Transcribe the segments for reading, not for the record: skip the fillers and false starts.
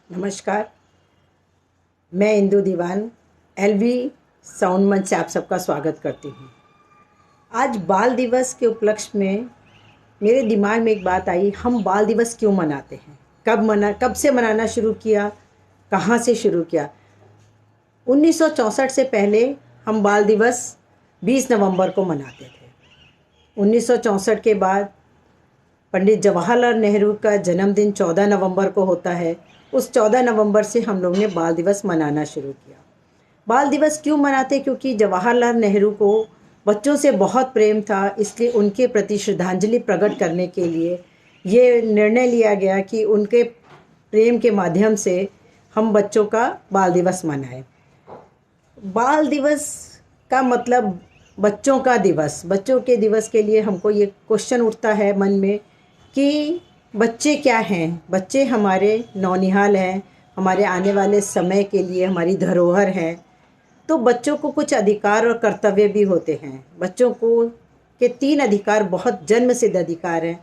नमस्कार। मैं इंदु दीवान LV sound मंच से आप सबका स्वागत करती हूँ। आज बाल दिवस के उपलक्ष्य में मेरे दिमाग में एक बात आई, हम बाल दिवस क्यों मनाते हैं, कब से मनाना शुरू किया, कहाँ से शुरू किया। 1964 से पहले हम बाल दिवस 20 नवंबर को मनाते थे। 1964 के बाद पंडित जवाहरलाल नेहरू का जन्मदिन 14 नवंबर को होता है। उस 14 नवंबर से हम लोग ने बाल दिवस मनाना शुरू किया। बाल दिवस क्यों मनाते? क्योंकि जवाहरलाल नेहरू को बच्चों से बहुत प्रेम था, इसलिए उनके प्रति श्रद्धांजलि प्रकट करने के लिए ये निर्णय लिया गया कि उनके प्रेम के माध्यम से हम बच्चों का बाल दिवस मनाएं। बाल दिवस का मतलब बच्चों का दिवस। बच्चों के दिवस के लिए हमको ये क्वेश्चन उठता है मन में कि बच्चे क्या हैं। बच्चे हमारे नौनिहाल हैं, हमारे आने वाले समय के लिए हमारी धरोहर हैं। तो बच्चों को कुछ अधिकार और कर्तव्य भी होते हैं। बच्चों को के 3 अधिकार बहुत जन्म सिद्ध अधिकार हैं।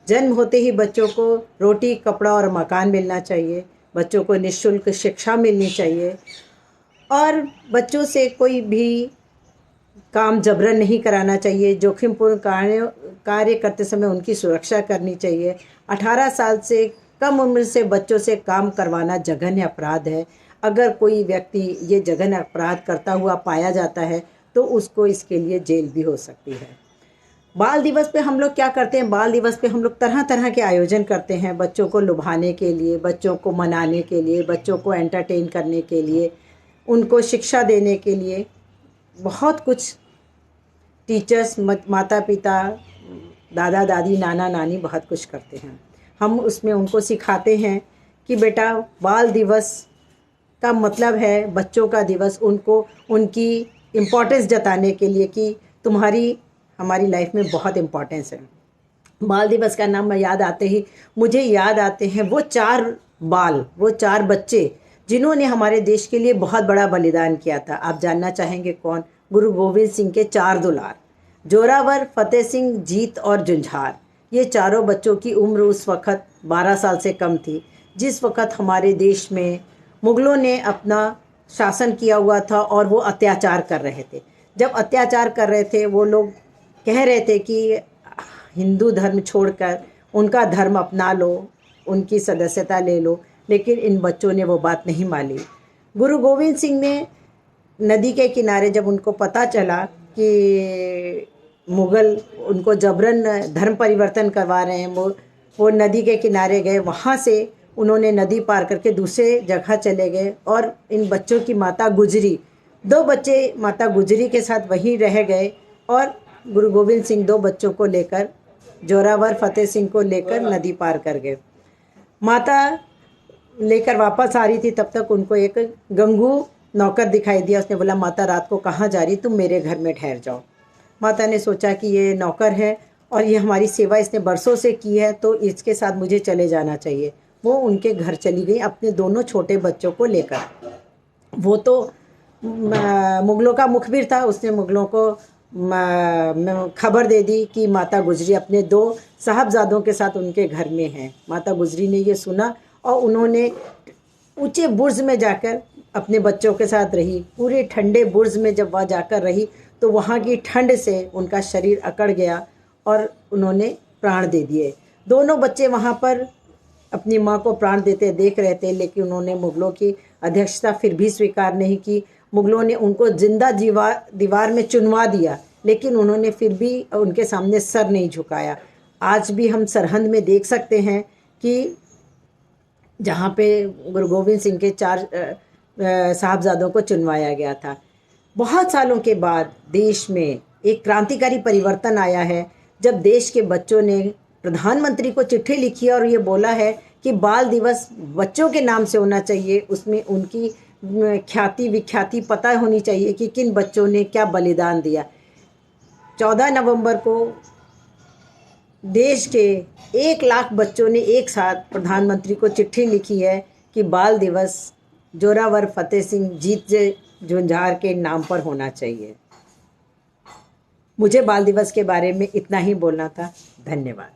जन्म होते ही बच्चों को रोटी, कपड़ा और मकान मिलना चाहिए। बच्चों को निःशुल्क शिक्षा मिलनी चाहिए और बच्चों से कोई भी काम जबरन नहीं कराना चाहिए। जोखिमपूर्ण कार्य करते समय उनकी सुरक्षा करनी चाहिए। 18 साल से कम उम्र से बच्चों से काम करवाना जघन्य अपराध है। अगर कोई व्यक्ति ये जघन्य अपराध करता हुआ पाया जाता है तो उसको इसके लिए जेल भी हो सकती है। बाल दिवस पे हम लोग क्या करते हैं? बाल दिवस पे हम लोग तरह तरह के आयोजन करते हैं, बच्चों को लुभाने के लिए, बच्चों को मनाने के लिए, बच्चों को एंटरटेन करने के लिए, उनको शिक्षा देने के लिए। बहुत कुछ टीचर्स, माता पिता, दादा दादी, नाना नानी बहुत कुछ करते हैं। हम उसमें उनको सिखाते हैं कि बेटा बाल दिवस का मतलब है बच्चों का दिवस, उनको उनकी इम्पोर्टेंस जताने के लिए कि तुम्हारी हमारी लाइफ में बहुत इम्पोर्टेंस है। बाल दिवस का नाम याद आते ही मुझे याद आते हैं वो 4 बच्चे जिन्होंने हमारे देश के लिए बहुत बड़ा बलिदान किया था। आप जानना चाहेंगे कौन? गुरु गोविंद सिंह के 4 दुलार, जोरावर, फतेह सिंह, जीत और जुंझार। ये चारों बच्चों की उम्र उस वक़्त 12 साल से कम थी, जिस वक़्त हमारे देश में मुग़लों ने अपना शासन किया हुआ था और वो अत्याचार कर रहे थे। जब अत्याचार कर रहे थे, वो लोग कह रहे थे कि हिंदू धर्म छोड़कर उनका धर्म अपना लो, उनकी सदस्यता ले लो, लेकिन इन बच्चों ने वो बात नहीं मानी। गुरु गोविंद सिंह ने नदी के किनारे, जब उनको पता चला कि मुग़ल उनको जबरन धर्म परिवर्तन करवा रहे हैं, वो नदी के किनारे गए। वहाँ से उन्होंने नदी पार करके दूसरे जगह चले गए और इन बच्चों की माता गुजरी, 2 बच्चे माता गुजरी के साथ वहीं रह गए और गुरु गोविंद सिंह 2 बच्चों को लेकर, जोरावर, फतेह सिंह को लेकर नदी पार कर गए। माता लेकर वापस आ रही थी, तब तक उनको एक गंगू नौकर दिखाई दिया। उसने बोला, माता रात को कहाँ जा रही, तुम मेरे घर में ठहर जाओ। माता ने सोचा कि ये नौकर है और ये हमारी सेवा इसने बरसों से की है, तो इसके साथ मुझे चले जाना चाहिए। वो उनके घर चली गई अपने दोनों छोटे बच्चों को लेकर। वो तो मुग़लों का मुखबिर था, उसने मुग़लों को खबर दे दी कि माता गुजरी अपने 2 साहबजादों के साथ उनके घर में हैं। माता गुजरी ने ये सुना और उन्होंने ऊंचे बुर्ज में जाकर अपने बच्चों के साथ रही। पूरे ठंडे बुर्ज में जब वह जाकर रही तो वहाँ की ठंड से उनका शरीर अकड़ गया और उन्होंने प्राण दे दिए। दोनों बच्चे वहाँ पर अपनी माँ को प्राण देते देख रहे थे, लेकिन उन्होंने मुग़लों की अध्यक्षता फिर भी स्वीकार नहीं की। मुग़लों ने उनको जिंदा दीवार में चुनवा दिया, लेकिन उन्होंने फिर भी उनके सामने सर नहीं झुकाया। आज भी हम सरहंद में देख सकते हैं कि जहाँ पे गुरु गोविंद सिंह के 4 साहबजादों को चुनवाया गया था। बहुत सालों के बाद देश में एक क्रांतिकारी परिवर्तन आया है, जब देश के बच्चों ने प्रधानमंत्री को चिट्ठी लिखी और ये बोला है कि बाल दिवस बच्चों के नाम से होना चाहिए। उसमें उनकी ख्याति विख्याति पता होनी चाहिए कि किन बच्चों ने क्या बलिदान दिया। 14 नवंबर को देश के 1 लाख बच्चों ने एक साथ प्रधानमंत्री को चिट्ठी लिखी है कि बाल दिवस जोरावर, फतेह सिंह, जीत जुंझार के नाम पर होना चाहिए। मुझे बाल दिवस के बारे में इतना ही बोलना था। धन्यवाद।